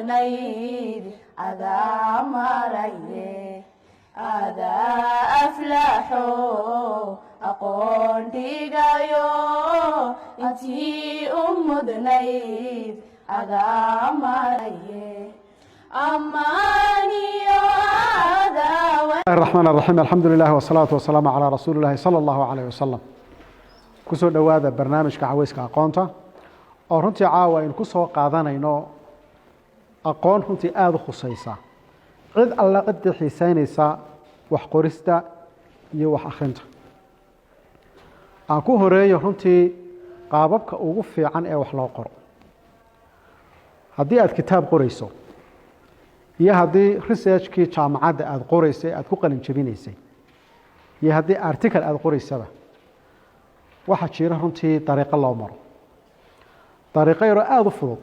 مدنيد أذا مريه أذا أفلحوا أقول ديقايو إنتي مدنيد أذا مريه أماني هذا الرحمن الرحيم الحمد لله والصلاة والسلام على رسول الله صلى الله عليه وسلم كسو دوادا برنامج كعويسك أقونتا oo runtii caawa in ku soo qaadanayno aqoon runtii aad u khusaysa cid alla qad xiisaynaysa wax qorista iyo wax akhrinta aan ku horeeyo runtii qaababka ugu fiican ee wax loo qoro haddii aad kitaab qorayso iyo haddii researchkii jaamacadda aad qoraysay aad ku qalin jabinaysay iyo haddii article aad qoraysaba waxa jira runtii dariiqo loo maro طريقة يرى فضل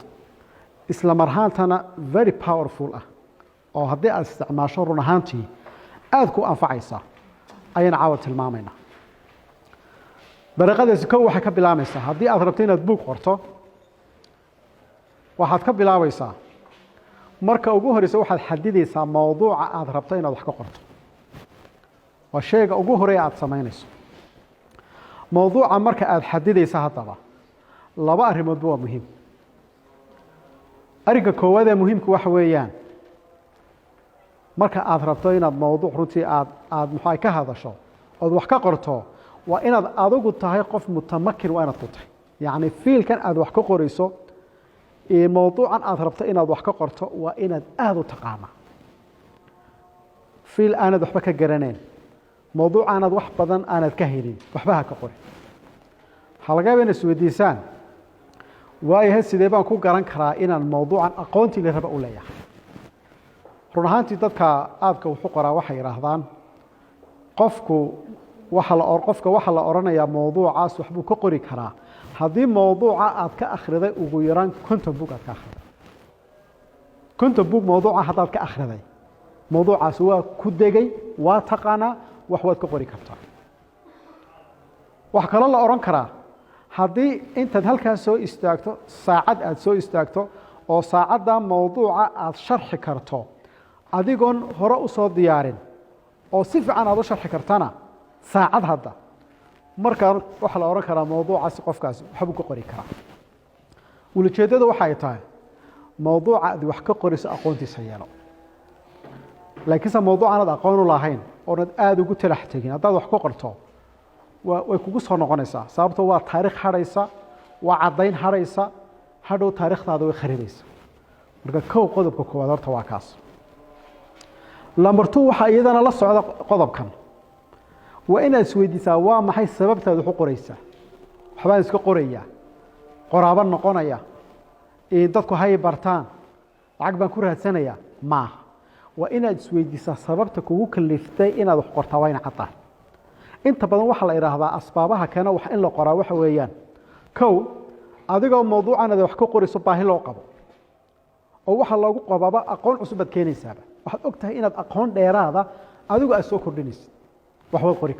إسلام مرهانتنا very powerful أو هدي استعمال شر نهانتي أذكو أنفعيسا أين عاود المامينا طريقة يسكو وحكي بلاميسا هدي أضربتين البوك قرطو واحد كبلاويسا مركا أجوهر يسوي واحد حديديسا موضوع أضربتين وحكي قرطو والشيء أجوهر يعد سمينيس موضوع مركا حديديسا هطبا laba arrimood waa muhiim ariga koowaad ee muhiimku waxa weeyaan marka aad rabto inaad mowduuc runtii aad maxay ka hadasho oo wax ka qorto waa inaad adigu tahay qof mutamakin waa inaad ku tahay yaani fiilkan aad wax ka qorayso ee mowduucan aad rabto inaad wax ka qorto waa inaad aad u taqaana fiil aanad waxba ka garaneen mowduuc aanad wax badan aanad ka helin waxba ha ka qorin halagaabeen isweydiisaan waayahay sidee baan ku garan karaa inaan mowduucan aqoontii la raba u leeyahay run ahaantii dadka aadka wuxuu qoraa waxay yiraahdaan qofka waxa la oranayaa mowduucaas wax buu ka qori karaa haddii mowduuca aad ka akhriday ugu yaraan konton buug aad ka akhriday konton buug mowduuca haddaad ka akhriday mowduucaas waa ku degay waa taqaanaa wax waad ka qori kartaa wax kale la oran karaa haddii intaad halkaas soo istaagto saacad aad soo istaagto oo saacadda mowduuca aad sharxi karto adigoon hore u soo diyaarin oo si fiican aad u sharxi kartana saacad hadda markaa waxa la oran karaa mowduucaasi qofkaas waxbuu ka qori karaa ujeedadu waxay tahay mowduuca aad wax ka qoriso aqoontiisa yeelo laakiinse mowduucan aad aqoon u lahayn oonad aad ugu talax tegin haddaad wax ka qorto way kugu soo noqonaysaa sababtoo waa taariikh hadhaysa waa caddayn hadhaysa hadhow taariikhdaada way kharibaysa marka kow qodobka koowaad horta waa kaas lambar 2 waxa iyadana la socda qodobkan waa inaad isweydiisaa waa maxay sababtaad wax u qoraysaa waxbaan iska qorayaa qoraaban noqonaya dadku hay bartaan lacag baan ku raadsanayaa maaha waa inaad isweydiisaa sababta kugu kaliftay inaad wax qortaa waa in caddaa inta badan waxa la yiraahdaa asbaabaha kana wax in la qoraa waxa weeyaan kow adigoo mowduucan aad wax ka qoriso baahi loo qabo oo waxa lagu qababa aqoon cusub aad keenaysaa waxaad ogtahay inaad aqoon dheeraada adigu aad soo kordhinaysid wax wada qori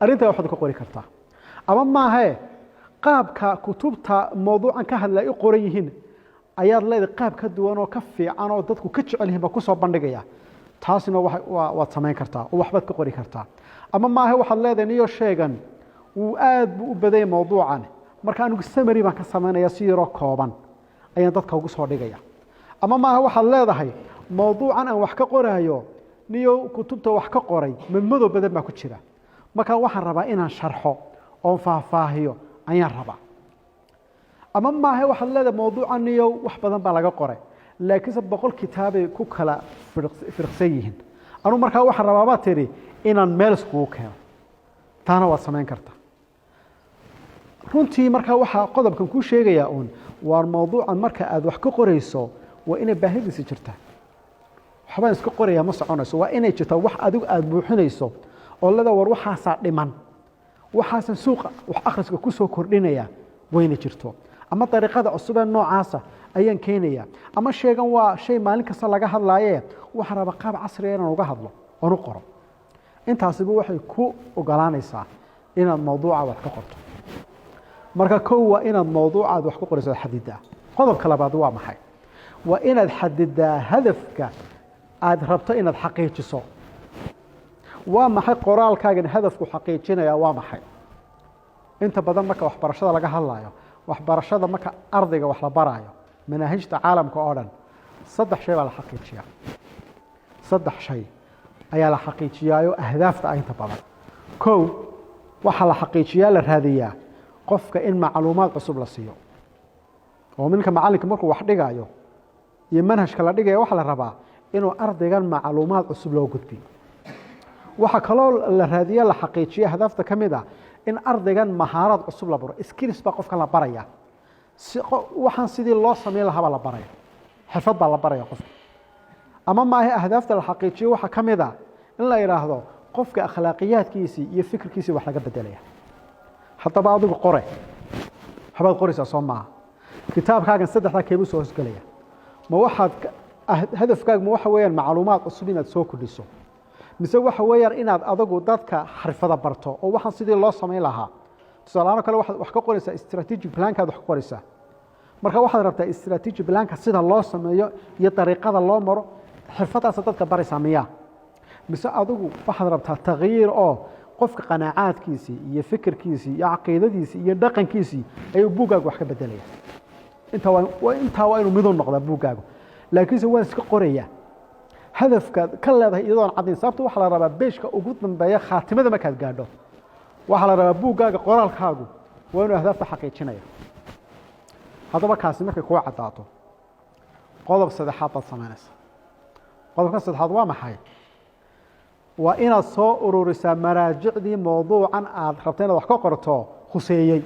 arinta waxaad ka qori kartaa ama maahe qaabka kutubta mowduucan ka hadlay qoran yihiin ayaad leedahay qaab ka duwan oo ka fiican oo dadku ka jecel yihiin ba ku soo bandhigaya taasina waad samayn kartaa oo waxbaad ka qori kartaa ama maahe waxaad leedahay niyo sheegan uu aad u baday mowduucan marka anigu summary baan ka sameynaya si yaro kooban ayaan dadka ugu soo dhigaya ama maahe waxaad leedahay mowduucan aan wax ka qorayo niyo kutubta wax ka qoray madmadow badan baa ku jira marka waxaan rabaa inaan sharxo oo faahfaahiyo ayaan rabaa ama maahe waxaad leedahay mowduucan niyo wax badan baa laga qoray laakiin 100 kitaabay ku kala firqsan yihiin anu marka waxaan rabaa baa tiri inaan meel isku keeno taana waa samayn kartaa runtii marka waxa qodobkan ku sheegaya waa mowduucan marka aad wax ka qorayso waa inay baahidiisa jirtaa waxbaan iska qoraya ma soconayso waa inay jirto wax adigu aad buuxinayso oo lada war waxaasa dhiman waxaas suuqa wax akhriska ku soo kordhinaya wayna jirto ama dariiqada cusub ee noocaasa ayaan keenaya ama sheegan waa shay maalin kasta laga hadlaayee waxa raba qaab casri ah inaan uga hadlo oo qoro intaasiba waxay ku ogolaanaysaa inaad mowduuca wax ka qorto marka koow waa inaad mowduucaad wax ku qorayso xadiida qodobka labaad waa maxay وإن الحدد هدفك عاد ربط إن الحقيقة صو وما حي قرال كاجن هدفك حقيقينا يا وما حي أنت بدل مك وحبرشة لقى هلايا وحبرشة مك أرضك وحلا برايا مناهج عالم كأورن صدق شيء على حقيقة صدق شيء أي على حقيقة أهداف أنت بدل كو وحلا حقيقة للهذية قفك إن معلومات عصب للسيو ومنك معلك مركو وحدك أيو يمنهج كلا دقة وحلا ربع إنه أرضيان معلومات عصب لو قدبي وحكلو الهدية الحقيقية هدفته كمدة إن أرضيان مهارات عصب لبرو إسكيلس بقف كلا بريا وحن سيدي الله سمي لها بلا بريا حفظ بلا بريا قف أما ما هي أهدافته الحقيقية وحكمدة إن لا يراهدو قفك أخلاقيات كيسي يفكر كيسي وحلا قد عليها حتى بعض القرى حبال قرى سأصمع كتاب كاغن صدح كيبو سوس قليا ما واحد هدف كاغ ما waxa weeyaan macluumaad cusub inaad soo kordhiso mise waxa weeyaan inaad adigu dadka xirfada barto oo waxaan sidii loo sameyn lahaa tusaalahan kale wax ka qoraysa strategic plan ka wax ka qoraysa marka waxaad rabtaa strategic plan ka sida loo sameeyo iyo dariiqada loo maro xirfadaas dadka baraysa miya mise adigu waxaad rabtaa tagyiir oo qofka qanaacadkiisii iyo fikirkiisii iyo aqeedadiisii iyo dhaqankiisii ayuu buugaaga wax ka bedelaya inta waa inuu midoo noqdaa buugaaga laakiinse waa iska qoraya hadafka ka leedahay iyadoon cadin sababta waxa la rabaa beeshka ugu dambeeya khaatimada markaad gaadho waxa la rabaa buugaaga qoraalkaagu waa inuu ahdaafta xaqiijinaya haddaba kaasi markay kuwa cadaato qodob saddexaad baad samaynaysa qodobka saddexaad waa maxay waa inaad soo ururisaa maraajicdii mowduucan aad rabtay inaad wax ka qorto khuseeyey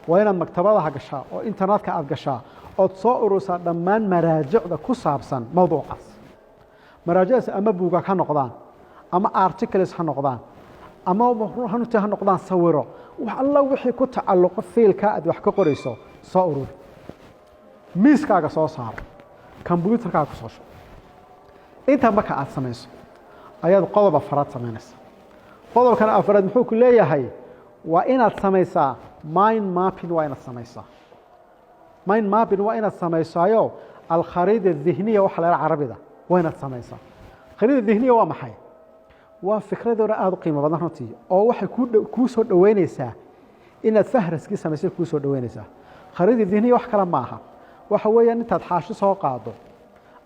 waa inaad maktabadaha gashaa oo internetka aad gashaa ood soo ururisaa dhammaan maraajicda ku saabsan mowduucaas maraajicdaas ama buuga ha noqdaan ama articles ha noqdaan ama runtii ha noqdaan sawiro wax alla wixii ku tacalluqo fiilka aad wax ka qorayso soo ururi miiskaaga soo saar kombiyuutarkaaga ku soo shub inta marka aad samayso ayaad qodob afraad samaynaysaa qodobkan afraad muxuu ku leeyahay waa inaad samaysaa mind mapping waa inaad samaysaa mind mapping waa inaad samaysaayo alkhariida dhihniya waxa la yiraahdo carabida waa inaad samaysaa khariida dhihniya waa maxay waa fikradoona aad u qiimo badan runtii oo waxay ku soo dhaweynaysaa inaad fahraskii samaysay ku soo dhaweynaysaa khariida dhihniya wax kale ma aha waxa weeyaan intaad xaashi soo qaado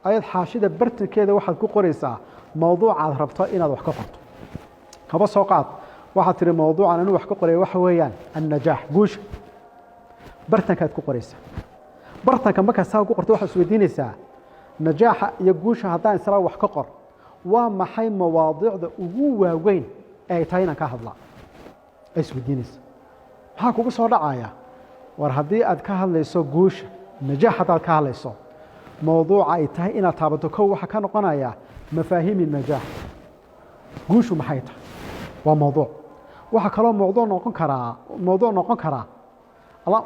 ayaad xaashida bartankeeda waxaad ku qoraysaa mowduucaad rabto inaad wax ka qorto haba soo qaad waxaad tiri mowduucan inuu wax ka qoray waxa weeyaan annajaax guusha bartankaad ku qoraysaa bartanka markaa saa ku qorto waxaad isweydiinaysaa najaaxa iyo guusha haddaan isla wax ka qor waa maxay mawaadiicda ugu waaweyn ee ay tahay inaan ka hadlaa ay isweydiinaysaa maxaa kugu soo dhacaya war haddii aad ka hadlayso guusha najaax haddaad ka hadlayso mowduuca ay tahay inaad taabato kow waxa ka noqonaya مفاهيم النجاح قوشوا محيطة وموضوع waxa kale موضوع noqon kara الله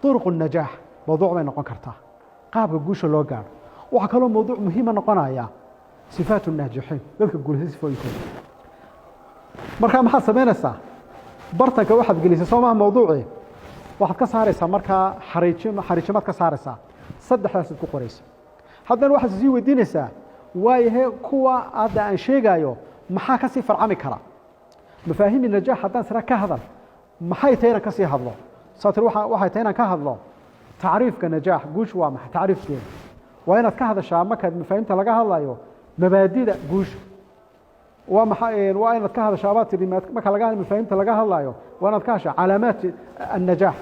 طرق النجاح موضوع bay noqon kartaa qaabka guusha loo gaaro waxa kale موضوع muhiim noqonaya صفات الناجحين dadka guulaysta sifooyinkooda marka maxaad sameynaysaa bartanka waxaad gelisay Soomaa mowduuci waxaad ka saaraysaa marka xariijimad ka saaraysaa saddexdaas ku qoraysaa haddana waxaad sii weydiinaysaa waayahay kuwa aad aan sheegayo maxaa ka sii farcami kara مفاهيم النجاح haddaan sara ka hadal maxay tahay ka sii hadlo saatir waxay tahay ka hadlo taariifka najaax guush waa maxay taariifkeeda waa inaad ka hadashaa marka mafaahiimta laga hadlayo mabaadida guush waa maxay waa inaad ka hadashaa baatiri marka laga hadlayo mafaahiimta laga hadlayo waa inaad ka hadashaa calaamaat النجاح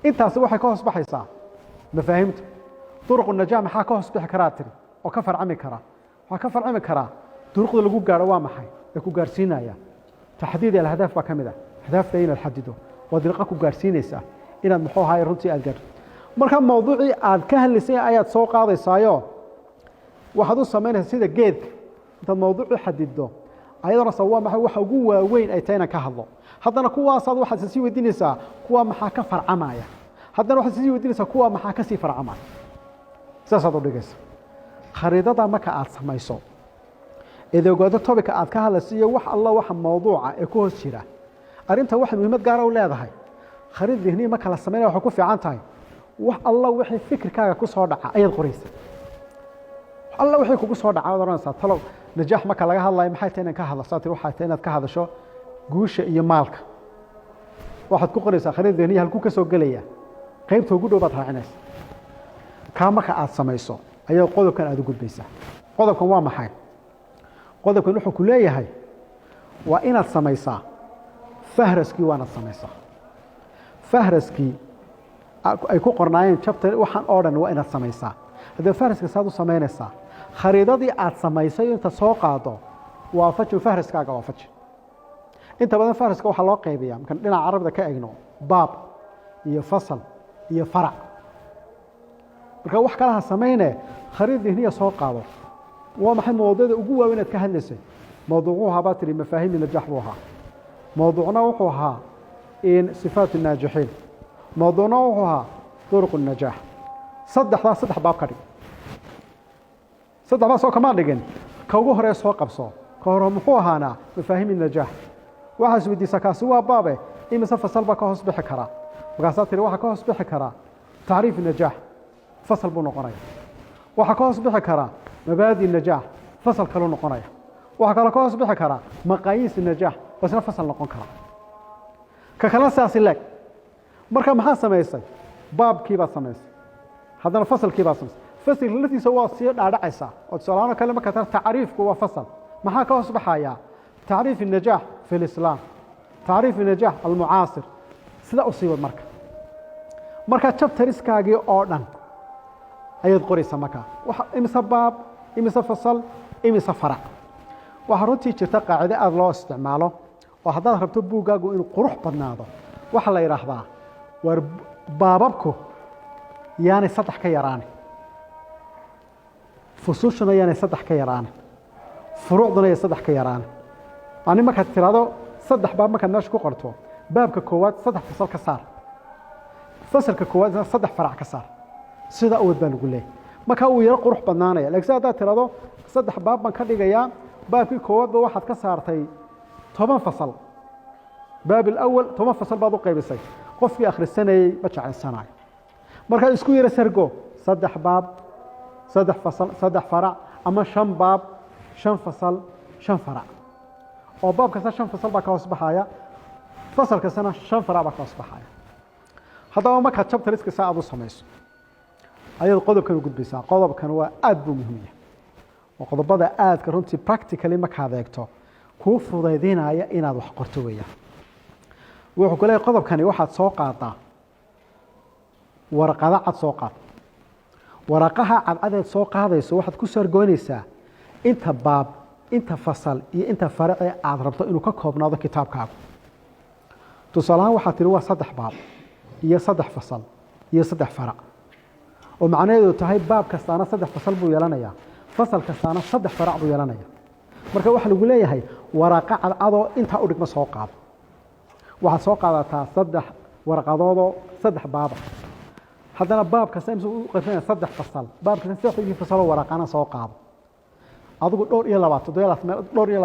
intaas waxay ka hoos baxaysaa mafaahiimta طرق النجاح maxaa ka hoos bixi karaa tiri oo ka farcami kara waxa ka farcami kara duruqda lagu gaaro waa maxay ee ku gaarsiinaya تحديد الأهداف كاملة أهداف تين الحديدو ودرقة كجارسينيسا إن المحور هاي رنتي أجر مركب موضوعي الكهل لسه آيات سوق هذا صايو وحدو سمينه سيدا جيد أنت الموضوع يحدده أيضا سوا ما هو حجوا وين أيتينا كهله حتى نكوا صاد واحد سيسوي دينيسا كوا محاك فرع عمايا حتى واحد سيسوي دينيسا كوا محاك سيفر عمايا ساسادو دقيس خريطة ما كأت سمايسو إذا قلت التوبيك aad ka hadlayso wax alla waxa mowduuca ee ku hoos jira arinta wax muhiimad gaar ah u leedahay khariid dhihni ma kala sameeyo waxa ku fiican tahay wax alla wixii fikirkaaga ku soo dhaca ayaad qoraysaa alla wixii kugu soo dhaca oranaysaa talow najaax marka laga hadlayo maxay tahay inaad ka hadasho tii waxay tahay inaad ka hadasho guusha iyo maalka waxaad ku qoraysaa khariid dheeniya halku ka soo galaya qaybta ugu dhow baad raacinaysaa ka marka aad samayso ayaa qodobkan aad u gudbaysaa qodobkan waa maxay qodobkan wuxuu ku leeyahay waa inaad samaysaa fahraskii waana samaysaa fahraskii ay ku qornaayeen chapter waxaan oo dhan waa inaad samaysaa haddii fahraska saad u samaynaysaa khariidadii aad samaysay inta soo qaado waafaji fahraskaaga waafaji inta badan fahraska waxaa loo qaybiyaa markaan dhinaca carabida ka egno baab iyo fasal iyo farac marka wax kalaha samayne khariid dihniya soo qaado waa maxay mowduucyada ugu waaweyn aad ka hadlaysay mowduucu ahaa tiri mafaahiim najaax buu ahaa mowduucna wuxuu ahaa in sifaat الناجحين mowduucna wuxuu ahaa طرق النجاح saddexdaas saddex baab ka dhig saddexdaas soo kama dhigin ka ugu horeeya soo qabso ka hore muxuu ahaana mafaahiim النجاح waxaas weydiisaa kaasi waa baabe imise fasal baa ka hoos bixi karaa markaasaa tiri waxaa ka hoos bixi karaa tacriif النجاح fasal buu noqonaya waxaa ka hoos bixi karaa mabaadi النجاح fasal kaluu noqonaya waxaa kaloo ka hoos bixi karaa maqaayiis النجاح wasna fasal noqon kara ka kala saasi leg marka maxaa samaysay baabkii baad samaysay haddana fasalkii baad samaysay fasalka laftiisa waa sii dhaadhacaysaa oo tusaalahaan kale marka tacriifku waa fasal maxaa ka hoos baxaya tacriif النجاح في الإسلام tacriif النجاح المعاصر sida u sii wad marka chapteriskaagii oo dhan ayaad qoraysaa marka waxa imisa baab imisa fasal imisa farac waxa runtii jirta qaacide aad loo isticmaalo oo haddaad rabto buuggaagu inuu qurux badnaado waxa la yiraahdaa war baababku yaani saddex ka yaraan fusuushuna yaani saddex ka yaraan furuucduna yaani saddex ka yaraan ani marka tiraado saddex baab marka meesha ku qorto baabka koowaad saddex fasal ka saar fasalka koowaad saddex farac ka saar sida uu baan ugu leeyahay marka uu yar qurux badnaanaya laakiin haddaad tiraado saddex baab baan ka dhigayaa baabkii koowaad waxaad ka saartay 10 fasal baab الأول 10 fasal baad u qaybisay qofkii akhrisanayay ma jecelsanayo marka isku yara sargo saddex baab saddex fasal saddex farac ama 5 baab 5 fasal 5 farac oo baab kasta 5 fasal baa ka hoos baxaya fasal kastana 5 farac baa ka hoos baxaya haddaba marka chapteriska saad u samayso ayaad qodobkan u gudbaysaa qodobkan waa aad buu muhiim yahay oo qodobada aadka runtii practically markaad eegto kuu fudaydinaya inaad wax qorto weeyaan wuxuu ku leeyahay qodobkani waxaad soo qaadaa warqada cad soo qaad waraqaha cadcadeed soo qaadayso waxaad ku sargoynaysaa inta baab inta fasal iyo inta farac ee aad rabto inuu ka koobnaado kitaabkaagu tusaalahaan waxaad tiri waa saddex baab iyo saddex fasal iyo saddex farac oo macnaheedu tahay baab kastaana saddex fasal buu yeelanayaa fasal kastaana saddex farac buu yeelanayaa marka waxa lagu leeyahay waraqa cadcadoo inta u dhigma soo qaado waxaad soo qaadataa saddex warqadoodoo saddex baaba haddana baab kasta imse u qaybsanaya saddex fasal baab kasta saddexdii fasaloo waraqana soo qaado adigu dhowr iyo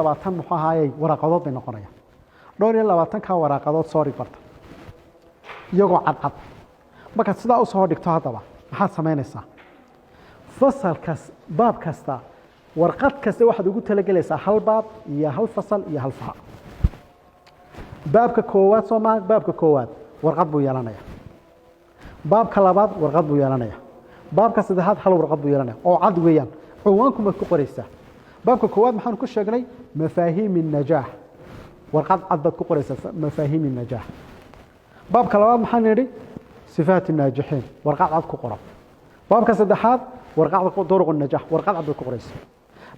labaatan muxuu ahaayey waraqadood bay noqonayaan dhowr iyo labaatankaa waraqadood soo dhig barta iyagoo cadcad markaad sidaa u soo dhigto haddaba maxaad samaynaysaa fasalkas baab kasta warqad kasta waxaad ugu talagelaysaa hal baab iyo hal fasal iyo hal farac baabka koowaad Soomaali baabka koowaad warqad buu yeelanaya baabka labaad warqad buu yeelanaya baabka saddexaad hal warqad buu yeelanaya oo cad weeyaan ciwaanku ma ku qoraysaa baabka koowaad maxaan ku sheegnay mafaahiim النجاح warqad cad baad ku qoraysaa mafaahiim النجاح baabka labaad maxaan nidhi sifaat الناجحين warqad cad ku qoro baabka saddexaad warqad طرق النجاح warqad cad baad ku qoraysaa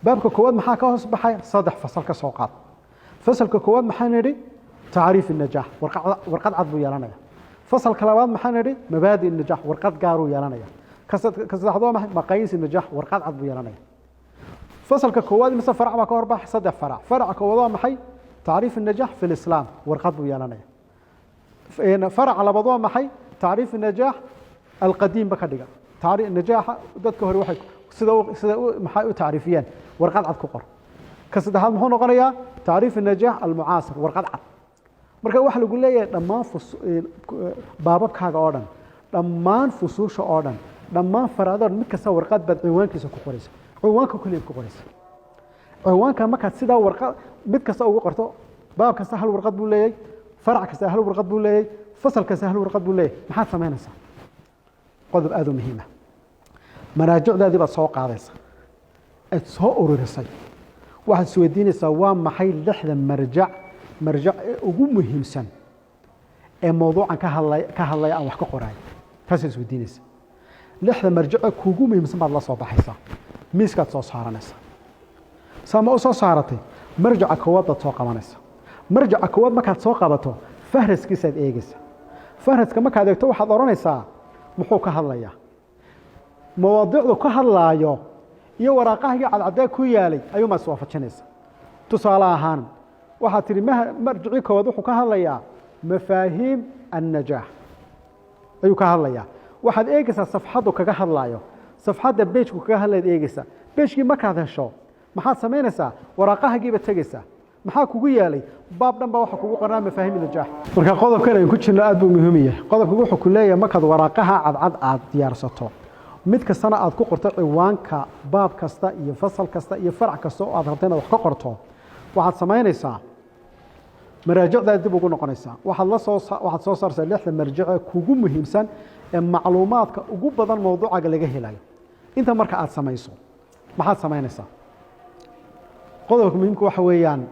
baabka koowaad maxaa ka hoos baxay saddex fasal ka soo qaad fasalka koowaad maxaan nidhi تعريف النجاح ورقد عضو يلانيا فصل كلامات محنري مبادئ النجاح ورقد قارو يلانيا كسدحدو مقاييس النجاح ورقد عضو يلانيا فصل ككواد مثلا فرع ما كوربح صدح فرع كوضا محي تعريف النجاح في الإسلام ورقد يلانيا فرع على بضوا محي تعريف النجاح القديم بكدغا تعريف النجاح dadka hore waxay sida maxay u taariifiyeen warqad cad ku qor ka saddexaad muxuu noqonayaa تعريف النجاح المعاصر warqad cad marka waxa lagu leeyahay dhamaan baababkaaga oo dhan dhammaan fusuusha oo dhan dhammaan faraadood mid kasta warqad baad ciwaankiisa ku qoraysa ciwaanka kaliya ku qoraysa ciwaanka markaad sidaa warqad mid kasta ugu qorto baab kasta hal warqad buu leeyahay farac kasta hal warqad buu leeyahay fasal kasta hal warqad buu leeyahay maxaad samaynaysaa qodob aad u muhiim ah maraajicdaadii baad soo qaadaysaa aad soo ururisay waxaad isweydiinaysaa waa maxay 6 marjac ugu muhiimsan ee mawduucan ka hadlaya aan wax ka qoraay taas isweydiinaysaa 6 marjac kuugu muhiimsan baad la soo baxaysaa miiskaad soo saaranaysaa sama u soo saaratay marjaca koowaad baad soo qabanaysaa marjaca koowaad markaad soo qabato fahraskiisaad eegaysaa fahraska markaad eegto waxaad oranaysaa muxuu ka hadlayaa mawaadiicdu ka hadlaayo iyo waraaqahii cadcadee ku yaalay ayuu ma soo fajinaysaa tusaale ahaan waxaad tiri marjicii koowaad wuxuu ka hadlayaa mafaahiim an-najaax ayuu ka hadlayaa waxaad eegaysaa safxadu kaga hadlaayo safxada page-ku kaga hadlayd eegaysaa page-kii markaad hesho maxaad samaynaysaa waraaqahagiiba tegaysaa maxaa kugu yaalay baab dhan baa waxa kugu qornaa mafaahiim an-najaax marka qodobkan ay ku jirno aad buu muhiim yahay qodobku wuxuu ku leeyahay markaad waraaqaha cadcad aad diyaarsato mid kastana aad ku qorto ciwaanka baab kasta iyo fasal kasta iyo farac kasta oo aad rabto inaad wax ka qorto waxaad samaynaysaa maraajicdaad dib ugu noqonaysaa waxaad soo saaraysaa 6 marjic kugu muhiimsan ee macluumaadka ugu badan mawduucaga laga helayo inta marka aad samayso maxaad samaynaysaa qodobka muhiimka waxa weeyaan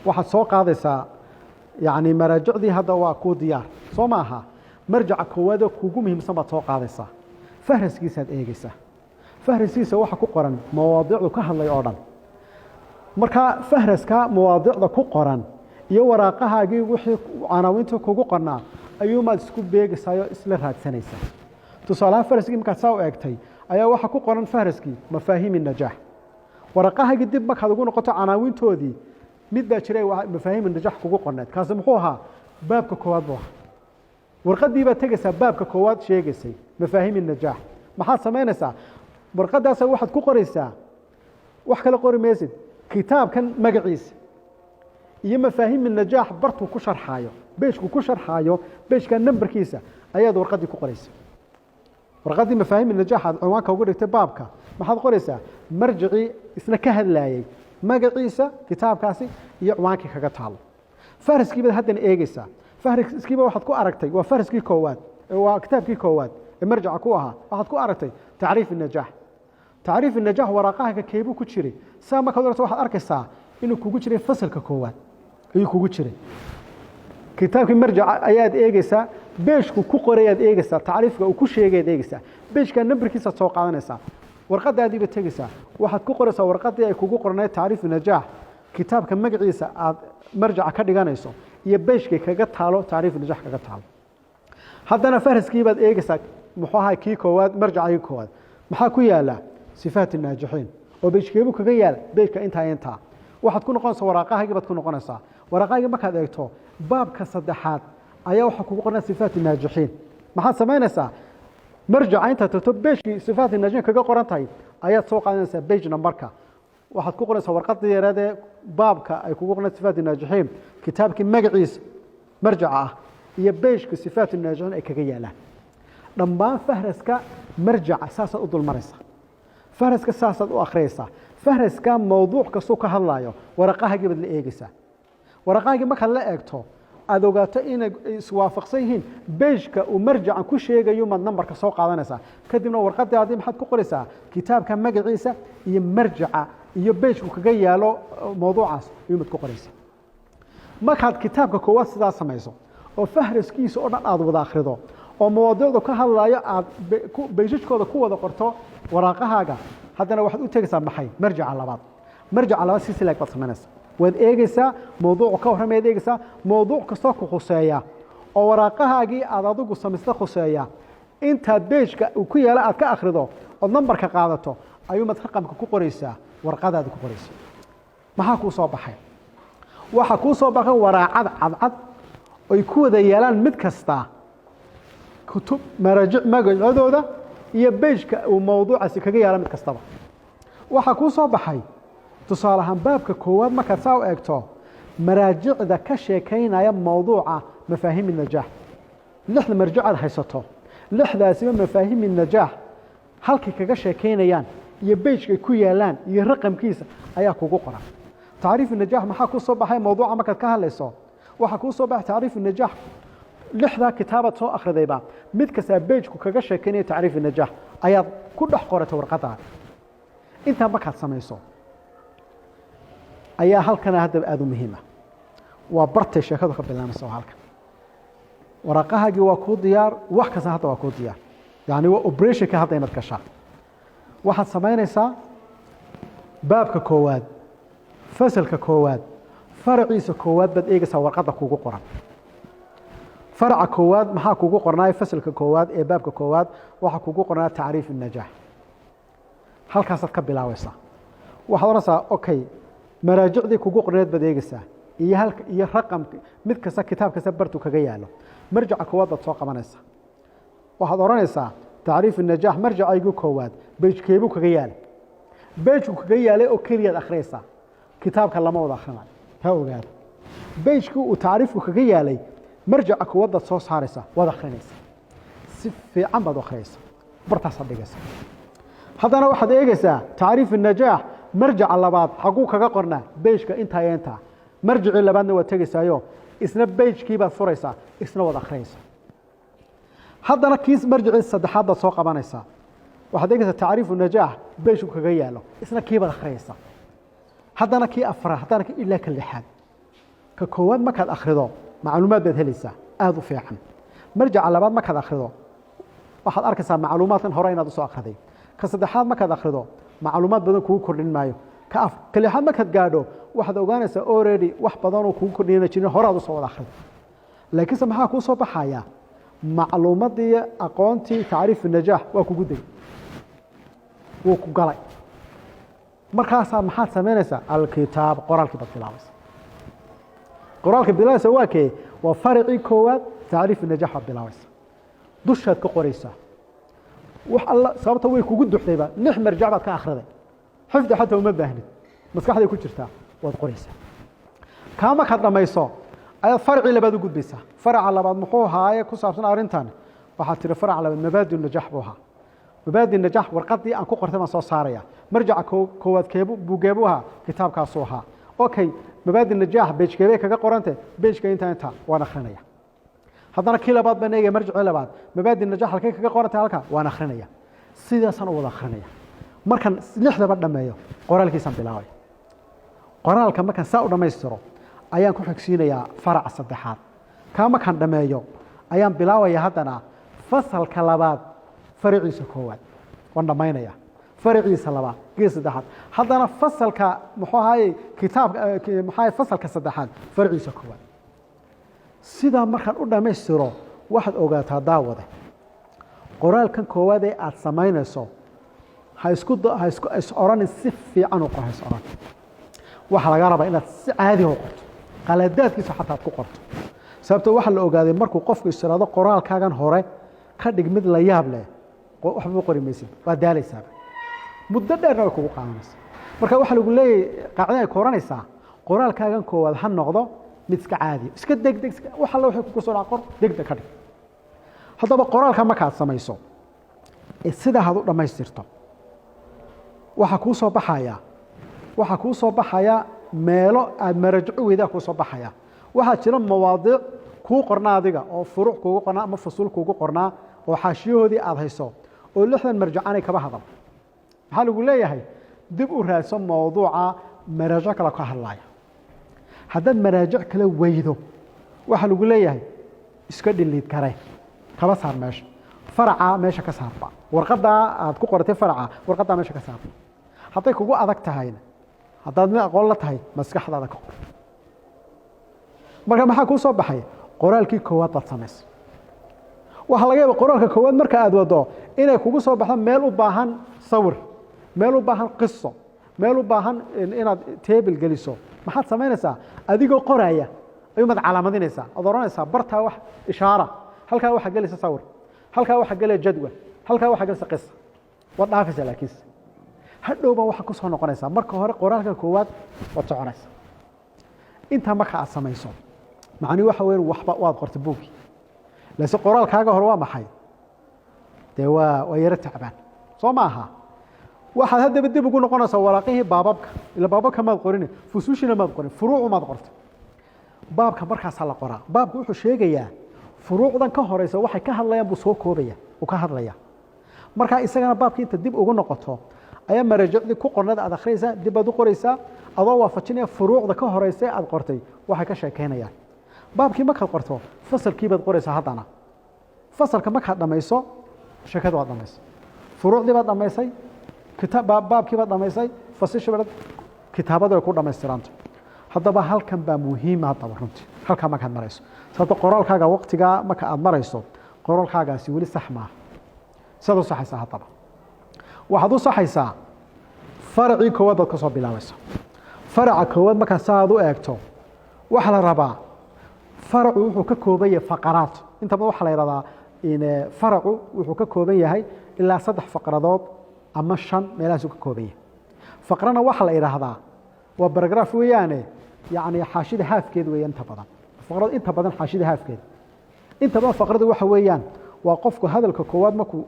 waxaad soo qaadaysaa yani maraajicdii hadda waa ku diyaar soo maaha marjaca koowaad kugu muhiimsan baad soo qaadaysaa fahraskiisaad eegaysaa fahraskiisa waxa ku qoran mawaadiicdu ka hadlay oo dhan marka fahraska mawaadiicda ku qoran iyo waraaqahaagii wixii canaawinta kugu qornaa ayuumaad isku beegaysaa oo isla raadsanaysaa tusaalaha fahraskii markaad saa u eegtay ayaa waxa ku qoran fahraskii mafaahiim an-najaax waraaqahaagii dib markaad ugu noqoto canaawintoodii mid baa jiray mafaahiim an-najaax kugu qorneed kaasi muxuu ahaa baabka koowaad buu ahaa warqadii baad tegaysaa baabka koowaad sheegaysay mafaahiim an-najaax maxaad samaynaysaa warqadaas waxaad ku qoraysaa wax kale qori maysid kitaabkan magaciisa iyo mafaahiim an-najaax bartuu ku sharxaayo beeshku ku sharxaayo beeshka nambarkiisa ayaad warqadii ku qoraysaa warqadii mafaahiim an-najaax aad ciwaanka ugu dhigtay baabka maxaad qoraysaa marjicii isna ka hadlaayay magaciisa kitaabkaasi iyo ciwaankii kaga taalo fahraskii baad haddana eegaysaa fahraskiiba waxaad ku aragtay waa fahraskii koowaad waa kitaabkii koowaad ee marjaca ku ahaa waxaad ku aragtay tacriif an-najaax tacriif an-najaax waraaqaha keebuu ku jiray saa markaad aragto waxaad arkaysaa inuu kugu jiray fasalka koowaad ayuu kugu jiray kitaabkii marjaca ayaad eegaysaa beeshku ku qorayaad eegaysaa tacriifka uu ku sheegayaad eegaysaa beeshka nambarkiisa soo qaadanaysaa warqadaadiiba tegaysaa waxaad ku qoraysaa warqadii ay kugu qornayd tacriif an-najaax kitaabka magaciisa aad marjaca ka dhiganayso iyo beeshkay kaga taalo tacriif an-najaax kaga taalo haddana fahraskii baad eegaysaa muxuu ahaa kii koowaad marjacii koowaad maxaa ku yaala sifaat an-naajixiin oo beeshkeebu kaga yaal beeshka intaa waxaad ku noqonaysaa waraaqahagii baad ku noqonaysaa waraaqahagii markaad eegto baabka saddexaad ayaa waxaa kugu qornaa sifaat an-naajixiin maxaad samaynaysaa marjaca intaad tagto beeshkii sifaat an-naajixiin kaga qoran tahay ayaad soo qaadanaysaa beej nambarka waxaad ku qoraysaa warqadii yareed ee baabka ay kugu qornaa sifaat an-naajixiin kitaabkii magaciisa marjaca ah iyo beeshka sifaat an-naajixiin ay kaga yaalaan dhammaan fahraska marjaca saasaad u dulmaraysaa fahraska saasaad u akhriyaysaa fahraska mawduuc kastuu ka hadlaayo waraaqahagii baad la eegaysaa waraaqahagii markaad la eegto aad ogaato inay iswaafaqsan yihiin beeshka uu marjacan ku sheegayo maad nambarka soo qaadanaysaa kadibna warqadaadii maxaad ku qoraysaa kitaabka magaciisa iyo marjaca iyo beeshku kaga yaalo mawduucaas ayuu maad ku qoraysaa markaad kitaabka koowaad sidaa samayso oo fahraskiisa oo dhan aad wada akhrido oo mawaadiicdu ka hadlaayo aad beeshajkooda ku wada qorto waraaqahaaga haddana waxaad u tegaysaa maxay marjaca labaad si silaag baad samaynaysaa waad eegaysaa mawduucu ka warramayaad eegaysaa mawduuc kastoo ku khuseeya oo waraaqahaagii aad adigu samaysta khuseeya intaad beeshka uu ku yaala aad ka akhrido ood nambarka qaadato ayuumaad raqamka ku qoraysaa warqadaadi ku qoraysaa maxaa kuu soo baxay waxaa kuu soo baxay waraacad cadcad oy ku wada yaalaan mid kasta kutub maraajic magacadooda iyo beeshka uu mawduucaasi kaga yaala mid kastaba waxaa kuu soo baxay tusaale ahaan baabka koowaad markaad saa u eegto maraajicda ka sheekaynaya mawduuca mafaahiim an-najaax 6 marjic aad haysato lixdaasiba mafaahiim النajaax halkay kaga sheekeynayaan iyo beejkay ku yaalaan iyo raqamkiisa ayaa kugu qoran tacriif النajaax maxaa ku soo baxay mawduuca markaad ka hadlayso waxa ku soo baxay tacriif النajaax lixda kitaabad soo akhridayba mid kasta beejku kaga sheekeynaya tacriif النajaax ayaad ku dhex qoratay warqadaada inta markaad samayso ayaa halkana hadda aad u muhiim ah waa bartay sheekadu ka bilaamayso halkan waraqahaagii waa kuu diyaar wax kasta hadda waa kuu diyaar yani waa operationka hadda inaad gashaa waxaad samaynaysaa baabka koowaad fasalka koowaad faraciisa koowaad baad eegaysaa warqadda kugu qoran faraca koowaad maxaa kugu qornaa fasalka koowaad ee baabka koowaad waxaa kugu qornaa tacriif النajaax halkaasaad ka bilaabaysaa waxaad oranaysaa okay maraajicdii kugu qorneed baad eegaysaa iyo raqamka mid kasta kitaab kasta bartu kaga yaalo marjaca koowaad baad soo qabanaysaa waxaad oranaysaa tacriif النajaax marjacaygu koowaad beejkeebuu kaga yaalay beejku kaga yaalay oo keliyaad akhriyaysaa kitaabka lama wada akhrinayo ha ogaada beejkii uu tacriifku kaga yaalay marjaca koowaad baad soo saaraysaa waad akhrinaysaa si fiican baad akhriyaysaa bartaasaad dhigaysaa haddana waxaad eegaysaa tacriif النajaax marjaca labaad xaguu kaga qornaa beejka intaa iyo intaa marjicii labaadna waad tegaysaayo isna beejkii baad furaysaa isna waad akhriyaysaa haddana kiis marjicii saddexaad baad soo qabanaysaa waxaad eegaysaa tacriif النajaax beejku kaga yaalo isna kii baad akhriyaysaa haddana kii afraad haddana ilaa ka lixaad ka koowaad markaad akhrido macluumaad baad helaysaa aada u fiican marjaca labaad markaad akhrido waxaad arkaysaa macluumaadkan hore inaad usoo akhriday ka saddexaad markaad akhrido macluumaad badan kugu kordhin maayo ka lixaad markaad gaadho waxaad ogaanaysaa already wax badanoo kugu kordhiyana jirin hore aad usoo wada akhrido laakiinse maxaa kuu soo baxaya macluumadii aqoontii tacriif النajaax waa kugu degay wuu ku galay markaasaa maxaad samaynaysaa alkitaab qoraalkii baad bilaabaysa qoraalka bilaabaysa waa kee waa faracii koowaad tacriif النajaax baad bilaabaysa dushaad ka qoraysaa wax alla sababta way kugu duxdayba lix marjac baad ka akhriday xifdi xataa uma baahnid maskaxday ku jirtaa waad qoraysaa kaa markaad dhammayso ayaad faracii labaad u gudbaysaa faraca labaad muxuu ahaaye ku saabsan arrintan waxaad tiri faraca labaad mabaadi النajaax buu ahaa mabaadi النajaax warqadii aan ku qortay baan soo saaraya marjaca koowaad buugeebuu ahaa kitaabkaasuu ahaa okay mabaadi النajaax beejkeebay kaga qorantay beejka intaa waan akhrinaya haddana kii labaad baan eegaya marjicii labaad mabaadi النajaax halkay kaga qorantay halka waan akhrinaya sidaasaan u wada akhrinaya markaan lixdaba dhammeeyo qoraalkiisaan bilaabaya qoraalka markaan saa u dhammaystiro ayaan ku xigsiinayaa faraca saddexaad kaa markaan dhammeeyo ayaan bilaabaya haddana fasalka labaad faraciisa koowaad waan dhammaynaya faraciisa labaad gees saddexaad haddana fasalka muxuu ahaayey kitaabka maxaa fasalka saddexaad faraciisa koowaad sidaa markaan u dhammaystiro waxaad ogaataa daawade qoraalkan koowaad ee aad samaynayso ha is oranin si fiican u qor ha is oran waxaa laga rabaa inaad si caadi u qorto qaladaadkiisa xataa aad ku qorto sababtoo waxaa la ogaaday markuu qofku istiraado qoraalkaagan hore ka dhig mid la yaab leh waxba qori maysid waa daalaysaa muddo dheerna way kugu qaadanaysaa marka waxaa lagu leeyahay qaacido ay koranaysaa qoraalkaagan koowaad ha noqdo mid iska caadi iska degdeg wax alla wixii kugu soo dhaca qor degdeg ka dhig haddaba qoraalka markaad samayso sidaa had u dhammaystirto waxaa kuu soo baxaya meelo aad marajico weydaa kuu soo baxaya waxaa jira mawaadiic kuu qornaa adiga oo furuuc kuugu qornaa ama fusuul kuugu qornaa oo xaashiyahoodii aad hayso oo lixdan marjacanay kaba hadal maxaa lagu leeyahay dib u raadso mawduuca maraajic kale ka hadlaya haddaad maraajic kale weydo waxaa lagu leeyahay iska dhiliid kare kaba saar meesha faraca meesha ka saarba warqadaa aad ku qoratay faraca warqadaa meesha ka saarba hadday kugu adag tahayna haddaad mid aqoon la tahay maskaxdaada ka qor marka maxaa kuu soo baxay qoraalkii koowaad baad samaysay waxaa laga yaaba qoraalka koowaad marka aad wado inay kugu soo baxdo meel u baahan sawir meel u baahan qiso meel u baahan inaad table geliso maxaad samaynaysaa adigoo qoraya ayuumaad calaamadinaysaa ood oranaysaa bartaa wax ishaara halkaa waxaa gelaysa sawir halkaa waxaa gelaya jadwal halkaa waxaa gelaysa qisa waad dhaafaysaa laakiinse hadhow baa waxaa ku soo noqonaysaa marka hore qoraalka koowaad waad soconaysaa intaa marka aad samayso macnii waxa weyn waxba waad qortay buugii laakiin qoraalkaaga hore waa maxay dee waa yaro tacbaan soo maaha waxaad haddaba dib ugu noqonaysaa waraaqihii baababka ila baababka maad qorin fusuushina maad qorin furuucu maad qortay baabka markaas la qoraa baabku wuxuu sheegayaa furuucdan ka horeysa waxay ka hadlayaan buu soo koobaya uu ka hadlaya marka isagana baabkii inta dib ugu noqoto ayaa marajicdi ku qornada aad akhriyaysaa dib aad u qoraysaa adoo waafajinaya furuucda ka horeysa aad qortay waxay ka sheekeynayaan baabkii markaad qorto fasalkii baad qoraysaa haddana fasalka markaad dhamayso sheekada waad dhamaysay furuucdii baad dhamaysay baabkii baad dhamaysay fasishii baad kitaabada way ku dhamaystiranta haddaba halkan baa muhiim haddaba runtii halkaa markaad marayso sababta qoraalkaaga waqtigaa marka aad marayso qoraalkaagaasi weli sax maaha sidaad u saxaysaa haddaba waxaad u saxaysaa faracii koowaad baad ka soo bilaabaysa faraca koowaad markaa saaad u eegto waxaa la rabaa faracu wuxuu ka kooban yahay faqaraad inta badan waxaa la yidhahdaa faracu wuxuu ka kooban yahay ilaa 3 faqradood ama 5 meelahaasuu ka kooban yahay faqrana waxaa la yidhaahdaa waa baragraaf weeyaane yacni xaashida haafkeed weeye inta badan faqrad inta badan xaashida haafkeed inta badan faqradu waxa weeyaan waa qofku hadalka koowaad markuu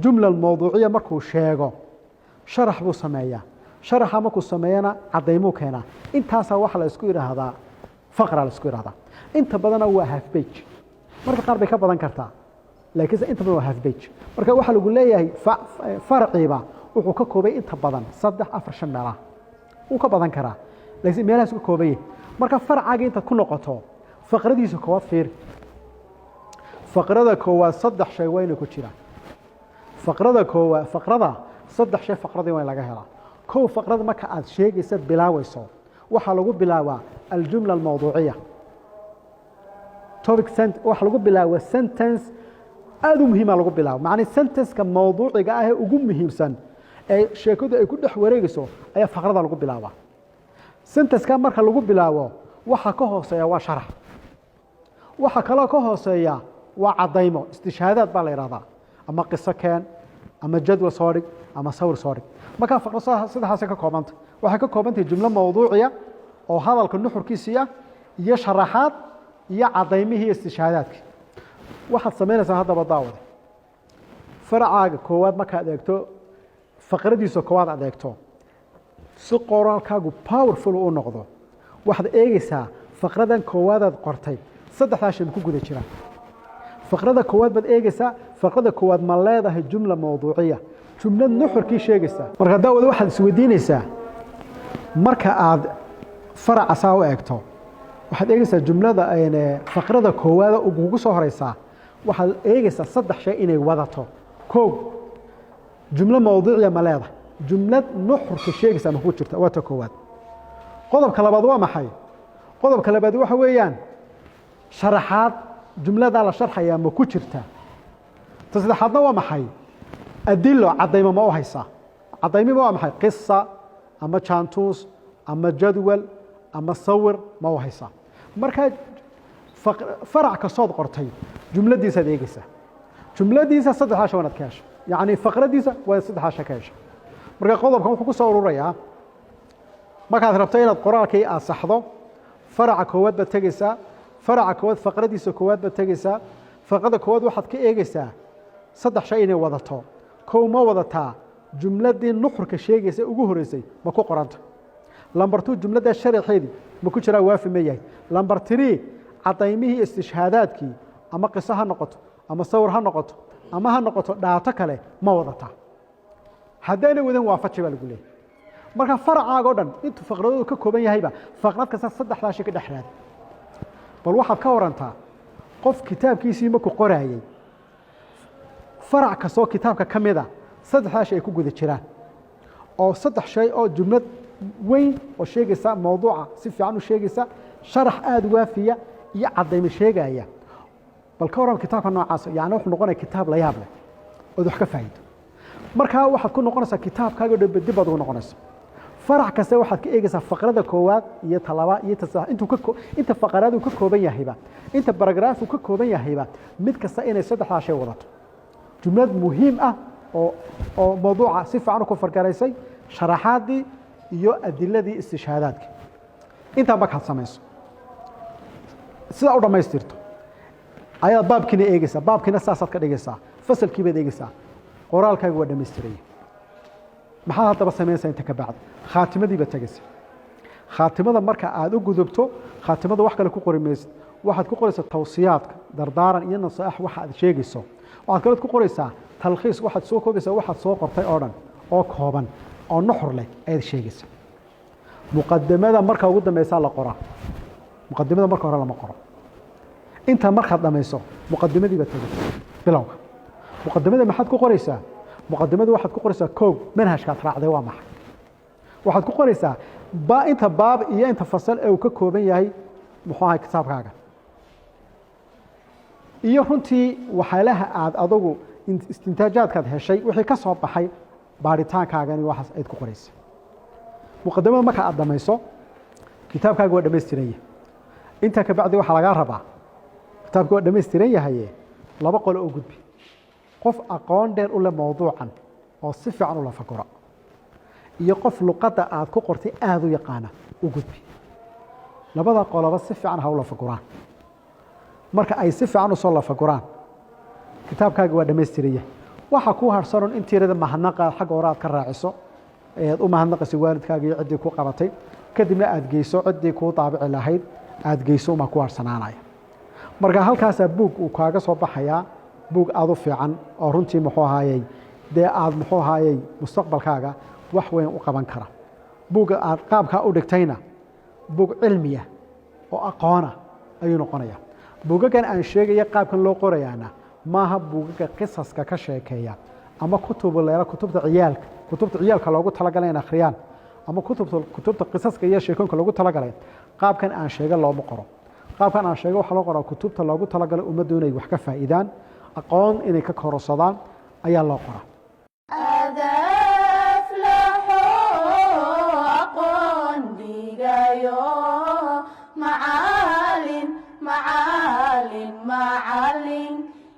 jumla mawduuciya markuu sheego sharax buu sameeyaa sharaxa markuu sameeyana cadaymuu keenaa intaasaa waxa la isku yidhaahdaa faqra la isku yidhaahdaa inta badana waa half page marka qaar bay ka badan kartaa laakiinse inta badan waa half page marka waxaa lagu leeyahay farciiba wuxuu ka koobay inta badan 3 4 5 meelaha wuu ka badan karaa laakiin meelahaas ka kooban yahay marka farcaaga intaad ku noqoto faqradiisa koowaad fiir faqrada koowaad 3 shay waa inay ku jiraan faqrada 3 shay faqradii waa laga helaa koow faqrada marka aad sheegaysid bilaawayso waxa lagu bilaabaa aljumla almawduuciya topic sentence waxa lagu bilaabaa sentence aad u muhiim ah lagu bilaabo macni sentence-ka mawduuciga ah ee ugu muhiimsan ee sheekadu ay ku dhex wareegayso ayaa faqrada lagu bilaabaa sentence-ka marka lagu bilaabo waxa ka hooseeya waa sharax waxa kale ka hooseeya waa cadaymo istishhaadaad baa la yiraahdaa ama qiso keen ama jadwal soo dhig ama sawir soo dhig marka faqrada sidaas ka koobanta waxa ka koobantay jumla mawduuciya oo hadalka nuxurkiisa iyo sharaxaad iyo cadaymihii istishhaadaadka waxaad sameynaysaa haddaba daawada farcaaga koowaad markaad eegto faqradiisa koowaad aad eegto si qoraalkaagu powerful u noqdo waxaad eegaysaa faqradan koowaadaad qortay 3 shay ku guda jiraan faqrada koowaad baad eegaysaa faqrada koowaad ma leedahay jumla mawduuciya jumlad nuxurkii sheegaysaa marka daawada waxaad isweydiinaysaa marka aad faraca saa u eegto waxaad eegaysaa jumlada faqrada koowaad ugu soo horeysaa waxaad eegaysaa 3 shay inay wadato koow jumla mawduuciya ma leedahay jumlad nuxurka sheegaysaa ma ku jirta waa ta koowaad qodobka labaad waa maxay qodobka labaad waxa weeyaan sharaxaad jumlada la sharxaya ma ku jirta ta saddexaadna waa maxay adilo cadaymo ma u haysaa cadaymo waa maxay qissa ama jaantuus ama jadwal ama sawir ma u haysaa marka farac ka soo qortay jumladiisa adeegaysa jumladiisa 3 shay wanaad ka hesho yani faqradiisa waa 3 shay ka hesho marka qodobkan wuxuu ku soo ururayaa markaad rabto inaad qoraalkii aad saxdo faraca koowaad baad tegaysaa faraca koowaad faqradiisa koowaad baad tegaysaa faqrada koowaad waxaad ka eegaysaa 3 shay inay wadato koow ma wadataa jumladii nuxurka sheegaysa ugu horeysay ma ku qoranta lambar 2 jumlada sharaxeedii ma ku jiraa waafi ma yahay lambar 3 cadaymihii istishhaadaadkii ama qiso ha noqoto ama sawir ha noqoto ama ha noqoto dhaato kale ma wadataa haddana wadan waafaji baa lagu leeyahay marka faracaaga oo dhan intuu faqradoodu ka kooban yahayba faqrad kasta 3 shay ka dhaxraad bal waxaad ka warantaa qof kitaabkiisii markuu qoraayay farac kastoo kitaabka ka mid ah 3 shay ay ku guda jiraan oo 3 shay oo jumlad weyn oo sheegaysa mawduuca si fiican u sheegaysa sharax aad waafiya iyo cadaymo sheegaya bal ka waran kitaabka noocaas yaani wuxuu noqonayaa kitaab la yaab leh oo wax ka faa'iido marka waxaad ku noqonaysaa kitaabkaaga dib baad ugu noqonaysaa farac kasta waxaad ka eegaysaa faqrada koowaad iyo talaba iyo tasax inta faqradu ka kooban yahayba inta baragraaf ka kooban yahayba mid kasta inay 3 shay wadato jumlad muhiim ah oo mawduuca si fiican ku fargaraysay sharaxaadii iyo adiladii istishhaadaadka inta markaad samayso sida u dhamaystirto ayaad baabkiina eegaysaa baabkiina saasaad ka dhigaysaa fasalkii baad eegaysaa qoraalkaaga waa dhammaystiray maxaad haddaba samaynaysaa inta ka bacdi khaatimadii baad tegaysa khaatimada marka aad u gudubto khaatimada wax kale ku qori maysid waxaad ku qoraysaa tawsiyaadka dardaaran iyo nasaaix waxa aad sheegayso waxaad kale ku qoraysaa talkhiis waxaad soo koobaysaa waxaad soo qortay oo dhan oo kooban oo nuxur leh ayaad sheegaysaa muqadimada marka ugu dambaysa la qoraa muqadimada marka hore lama qoro inta markaad dhamayso muqadimadii baad tegaysaa bilowga muqadimada maxaad ku qoraysaa muqadimada waxaad ku qoraysaa koob manhajkaad raacday waa maxay waxaad ku qoraysaa inta baab iyo inta fasal ee uu ka kooban yahay muxuu ahay kitaabkaaga iyo runtii waxyaalaha aad adugu istintaajaadkaad heshay wixii ka soo baxay baaritaankaagani waxaas ayd ku qoraysa muqadimada marka aad dhamayso kitaabkaaga waa dhammaystiran yahay intaa ka bacdi waxaa lagaa rabaa kitaabka waa dhammaystiran yahaye laba qolo oo gudbi qof aqoon dheer u leh mowduucan oo si fiican u la fakura iyo qof luqadda aad ku qortay aada u yaqaana u gudbi labada qoloba si fiican ha u la fakuraan marka ay si fiican usoo la fakuraan kitaabkaaga waa dhammaystiraya waxaa kuu harsanon in tirada mahadnaqa xagga hore aad ka raaciso ead u mahadnaqaysa waalidkaaga iyo ciddii ku qabatay kadibna aad geyso ciddii kuu daabici lahayd aad geyso umaa ku harsanaanaya marka halkaasaa buug uu kaaga soo baxayaa buug aad u fiican oo runtii muxuu ahaayey dee aad muxuu ahaayey mustaqbalkaaga wax weyn u qaban kara buugga aad qaabkaa u dhigtayna buug cilmiya oo aqoona ayuu noqonayaa buugagan aan sheegaya qaabkan loo qorayaana maaha buugaga qisaska ka sheekeeya ama kutubta ciyaalka loogu talagalay in akhriyaan ama kutubta qisaska iyo sheekoonka loogu talagalay qaabkan aan sheega looma qoro qaabkan aan sheega waxaa loo qoraa kutubta loogu talagalay ummaddu inay wax ka faa'iidaan aqoon inay ka kororsadaan ayaa loo qoraa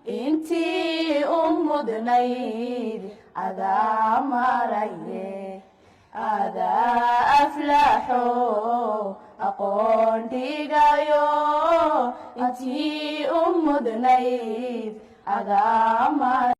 intii u mudnayd adaa maraye adaa aflaxo aqoon dhigayo intii u mudnayd adaa maraye